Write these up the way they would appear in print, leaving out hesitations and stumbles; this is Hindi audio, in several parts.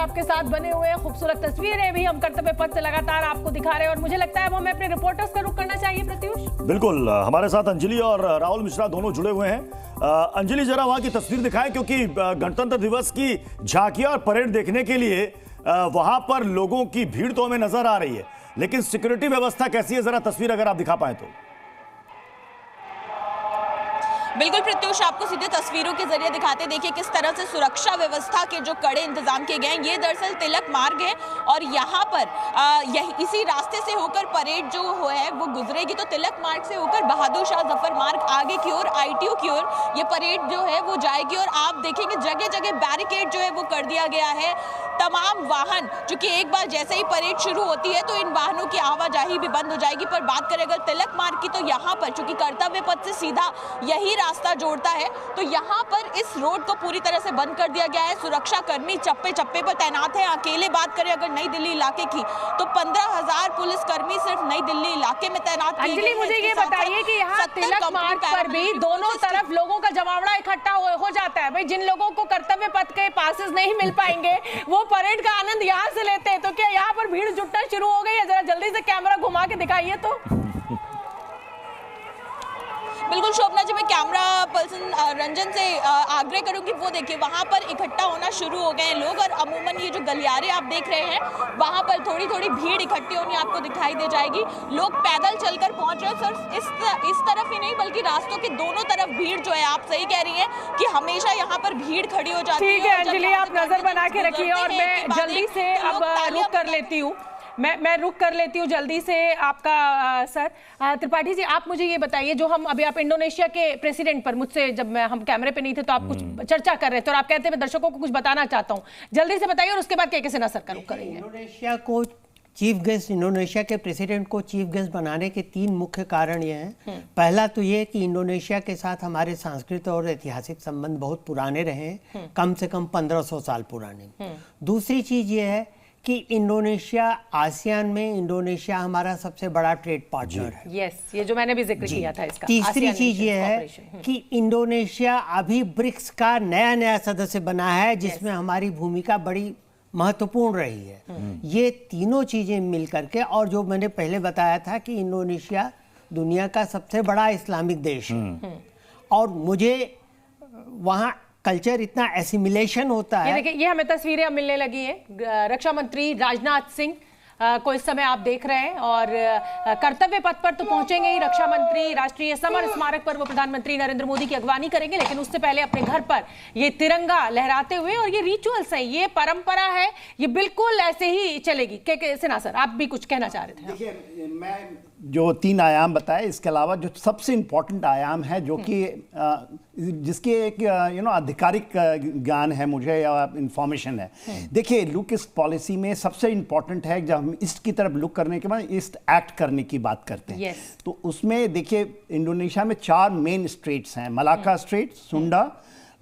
आपके साथ बने हुए हैं, खूबसूरत तस्वीरें भी हम कर्तव्य पथ से लगातार आपको दिखा रहे हैं और मुझे लगता है वो हमें अपने रिपोर्टर्स का रुख करना चाहिए। प्रत्युष, बिल्कुल, हमारे साथ अंजलि और राहुल मिश्रा दोनों जुड़े हुए हैं। अंजलि, जरा वहां की तस्वीर दिखाएं, क्योंकि गणतंत्र दिवस की झांकियां और परेड देखने के लिए वहां पर लोगों की भीड़ तो हमें नजर आ रही है, लेकिन सिक्योरिटी व्यवस्था कैसी है, जरा तस्वीर अगर आप दिखा पाए तो। बिल्कुल प्रत्युष, आपको सीधे तस्वीरों के जरिए दिखाते, देखिए किस तरह से सुरक्षा व्यवस्था के जो कड़े इंतजाम किए गए हैं। ये दरअसल तिलक मार्ग है और यहाँ पर इसी रास्ते से होकर परेड जो है वो गुजरेगी। तो तिलक मार्ग से होकर बहादुर शाह जफर मार्ग आगे की ओर, ITO की ओर ये परेड जो है वो जाएगी। और आप देखेंगे जगह जगह बैरिकेड जो है वो कर दिया गया है। तमाम वाहन, चूंकि एक बार जैसे ही परेड शुरू होती है तो इन वाहनों की आवाजाही भी बंद हो जाएगी। पर बात करें अगर तिलक मार्ग की, तो यहाँ पर चूंकि कर्तव्य पथ से सीधा यही रास्ता जोड़ता है, तो यहाँ पर इस रोड को पूरी तरह से बंद कर दिया गया है। सुरक्षा कर्मी चप्पे चप्पे पर तैनात है। अकेले बात करें अगर नई दिल्ली इलाके की, तो 15,000 पुलिस कर्मी सिर्फ नई दिल्ली इलाके में तैनात किए गए हैं। अंजलि, मुझे ये बताइए कि यहाँ तिलक मार्ग पर भी दोनों तरफ लोगों का जमावड़ा इकट्ठा हो जाता है। भाई, जिन लोगों को कर्तव्य पथ के पासेस नहीं मिल पाएंगे वो परेड का आनंद यहाँ से लेते हैं, तो क्या यहाँ पर भीड़ जुटना शुरू हो गई है? जरा जल्दी से कैमरा घुमा के दिखाइए तो। बिल्कुल शोभना जी, मैं कैमरा पर्सन रंजन से आग्रह करूंगी, वो देखिए वहां पर इकट्ठा होना शुरू हो गए हैं लोग। और अमूमन ये जो गलियारे आप देख रहे हैं वहां पर थोड़ी थोड़ी भीड़ इकट्ठी होनी आपको दिखाई दे जाएगी। लोग पैदल चलकर पहुंच रहे हैं। सिर्फ इस तरफ ही नहीं बल्कि रास्तों के दोनों तरफ भीड़ जो है, आप सही कह रही है कि हमेशा यहाँ पर भीड़ खड़ी हो जाती है। ठीक है अंजलि, आप नजर बना के रखिए और मैं जल्दी से अब रुक कर लेती हूँ। मैं रुक कर लेती हूँ जल्दी से आपका सर। त्रिपाठी जी, आप मुझे ये बताइए, जो हम अभी आप इंडोनेशिया के प्रेसिडेंट पर मुझसे जब हम कैमरे पे नहीं थे तो आप कुछ चर्चा कर रहे थे और आप कहते हैं मैं दर्शकों को कुछ बताना चाहता हूँ, जल्दी से बताइए और उसके बाद के सेना सर का रुख करेंगे। इंडोनेशिया को चीफ गेस्ट, इंडोनेशिया के प्रेसिडेंट को चीफ गेस्ट बनाने के 3 मुख्य कारण ये हैं। पहला तो ये कि इंडोनेशिया के साथ हमारे सांस्कृतिक और ऐतिहासिक संबंध बहुत पुराने रहे, कम से कम 1500 साल पुराने। दूसरी चीज ये है कि इंडोनेशिया आसियान में, इंडोनेशिया हमारा सबसे बड़ा ट्रेड पार्टनर है। यस, ये जो मैंने भी जिक्र किया था इसका। तीसरी चीज ये है कि इंडोनेशिया अभी ब्रिक्स का नया सदस्य बना है, जिसमें हमारी भूमिका बड़ी महत्वपूर्ण रही है। ये तीनों चीजें मिल करके, और जो मैंने पहले बताया था कि इंडोनेशिया दुनिया का सबसे बड़ा इस्लामिक देश है और मुझे वहाँ कल्चर इतना एसिमिलेशन होता है। ये देखिए, ये हमें तस्वीरें मिलने लगी है। रक्षा मंत्री राजनाथ सिंह को इस समय आप देख रहे हैं और कर्तव्य पथ पर तो पहुंचेंगे ही रक्षा मंत्री। राष्ट्रीय समर स्मारक पर वो प्रधानमंत्री नरेंद्र मोदी की अगवानी करेंगे, लेकिन उससे पहले अपने घर पर ये तिरंगा लहराते हुए, और ये रिचुअल्स है, ये परंपरा है, ये बिल्कुल ऐसे ही चलेगी। के सिन्हा सर, आप भी कुछ कहना चाह रहे थे। देखिए, मैं जो 3 आयाम बताए, इसके अलावा जो सबसे इम्पोर्टेंट आयाम है, जो कि जिसकी एक आधिकारिक ज्ञान है मुझे या इंफॉर्मेशन है। देखिए, लुक ईस्ट पॉलिसी में सबसे इम्पोर्टेंट है, जब हम ईस्ट की तरफ लुक करने के बाद ईस्ट एक्ट करने की बात करते हैं। तो उसमें देखिए, इंडोनेशिया में 4 मेन स्ट्रेट्स हैं, मलाक्का स्ट्रेट, सुंडा,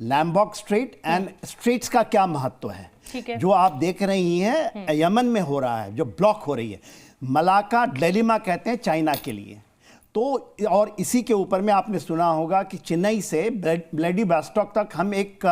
लैम्बॉक स्ट्रेट एंड स्ट्रेट्स का क्या महत्व है जो आप देख रही हैं यमन में हो रहा है, जो ब्लॉक हो रही है। मलाक्का डिलेमा कहते हैं चाइना के लिए। तो और इसी के ऊपर में आपने सुना होगा कि चेन्नई से व्लादिवोस्तोक तक हम एक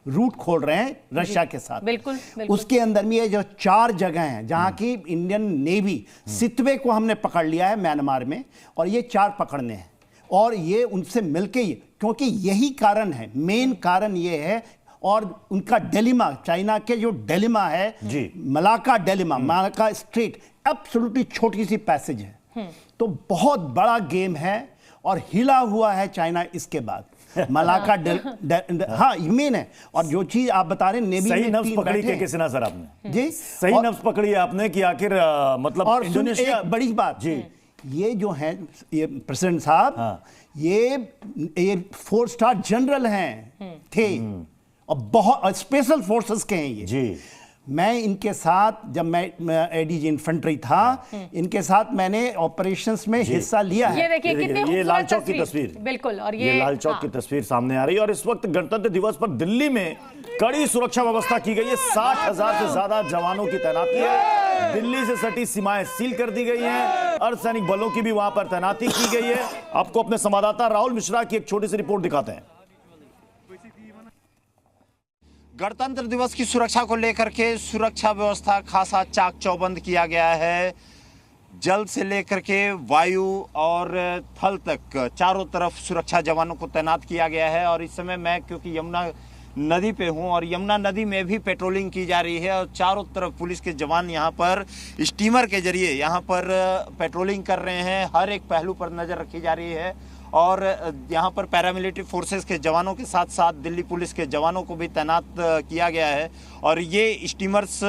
रूट खोल रहे हैं रशिया के साथ। बिल्कुल। उसके अंदर में ये जो 4 जगह हैं जहां की इंडियन नेवी, सितवे को हमने पकड़ लिया है म्यांमार में, और ये 4 पकड़ने हैं और ये उनसे मिलके ही, क्योंकि यही कारण है, मेन कारण ये है। और उनका डिलेमा, चाइना के जो डिलेमा है Malacca dilemma, Malacca straight absolutely छोटी सी पैसेज है, तो बहुत बड़ा गेम है और हिला हुआ है चाइना इसके बाद। मलाक्का हाँ, ये मेन है। और जो चीज आप बता रहे हैं, नेवी सही नब्ज पकड़ी के सिन्हा सर आपने जी, सही नब्ज पकड़ी आपने कि आखिर मतलब और इंडोनेशिया बड़ी बात जी, ये जो है ये प्रेसिडेंट साहब, ये 4 स्टार जनरल हैं थे और बहुत स्पेशल फोर्सेस के हैं ये जी। मैं इनके साथ, जब मैं एडीजी इन्फेंट्री था, इनके साथ मैंने ऑपरेशंस में हिस्सा लिया है। ये देखिए कितनी ये लाल चौक की तस्वीर, बिल्कुल, और ये लाल चौक की तस्वीर सामने आ रही है। और इस वक्त गणतंत्र दिवस पर दिल्ली में कड़ी सुरक्षा व्यवस्था की गई है। 60,000 से ज्यादा जवानों की तैनाती है। दिल्ली से सटी सीमाएं सील कर दी गई हैं। अर्धसैनिक बलों की भी वहां पर तैनाती की गई है। आपको अपने संवाददाता राहुल मिश्रा की एक छोटी सी रिपोर्ट दिखाते हैं। गणतंत्र दिवस की सुरक्षा को लेकर के सुरक्षा व्यवस्था खासा चाक चौबंद किया गया है। जल से लेकर के वायु और थल तक चारों तरफ सुरक्षा जवानों को तैनात किया गया है। और इस समय मैं क्योंकि यमुना नदी पे हूँ और यमुना नदी में भी पेट्रोलिंग की जा रही है और चारों तरफ पुलिस के जवान यहाँ पर स्टीमर के जरिए यहाँ पर पेट्रोलिंग कर रहे हैं। हर एक पहलू पर नज़र रखी जा रही है और यहाँ पर पैरामिलिट्री फोर्सेस के जवानों के साथ साथ दिल्ली पुलिस के जवानों को भी तैनात किया गया है। और ये स्टीमर्स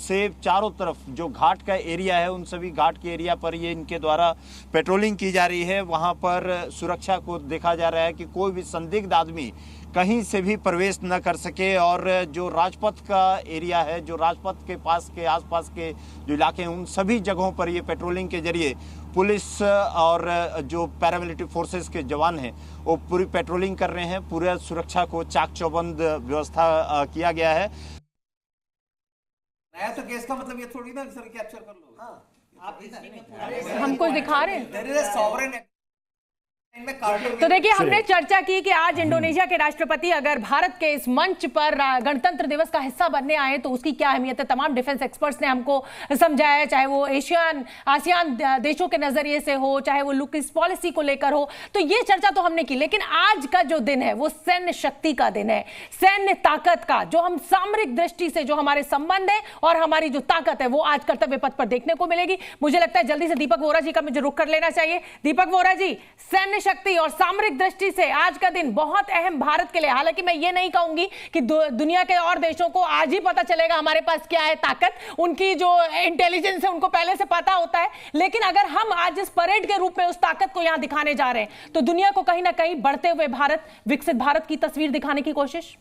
से चारों तरफ जो घाट का एरिया है उन सभी घाट के एरिया पर ये इनके द्वारा पेट्रोलिंग की जा रही है। वहाँ पर सुरक्षा को देखा जा रहा है कि कोई भी संदिग्ध आदमी कहीं से भी प्रवेश न कर सके। और जो राजपथ का एरिया है, जो राजपथ के पास के आसपास के जो इलाके हैं उन सभी जगहों पर ये पेट्रोलिंग के जरिए पुलिस और जो पैरामिलिट्री फोर्सेस के जवान हैं वो पूरी पेट्रोलिंग कर रहे हैं। पूरे सुरक्षा को चाक चौबंद व्यवस्था किया गया है। नया तो केस का मतलब ये थोड़ी ना सर कैप्चर कर लो। हाँ, आप हम कुछ दिखा रहे हैं। तो देखिए, हमने चर्चा की कि आज इंडोनेशिया के राष्ट्रपति अगर भारत के इस मंच पर गणतंत्र दिवस का हिस्सा बनने आए तो उसकी क्या अहमियत है। तमाम डिफेंस एक्सपर्ट्स ने हमको समझाया, चाहे वो आसियान देशों के नजरिए से हो, चाहे वो लुक इस पॉलिसी को लेकर हो। तो ये चर्चा तो हमने की, लेकिन आज का जो दिन है वो सैन्य शक्ति का दिन है, सैन्य ताकत का। जो हम सामरिक दृष्टि से जो हमारे संबंध है और हमारी जो ताकत है वो आज कर्तव्य पथ पर देखने को मिलेगी। मुझे लगता है जल्दी से दीपक वोरा जी का मुझे रुख कर लेना चाहिए। दीपक वोरा जी, सैन्य शक्ति और सामरिक दृष्टि से आज का दिन बहुत अहम भारत के लिए। हालांकि मैं ये नहीं कहूंगी कि दुनिया के और देशों को आज ही पता चलेगा हमारे पास क्या है ताकत, उनकी जो इंटेलिजेंस है उनको पहले से पता होता है। लेकिन अगर हम आज इस परेड के रूप में उस ताकत को यहां दिखाने जा रहे हैं तो दुनिया को कहीं ना कहीं बढ़ते हुए भारत, विकसित भारत की तस्वीर दिखाने की कोशिश।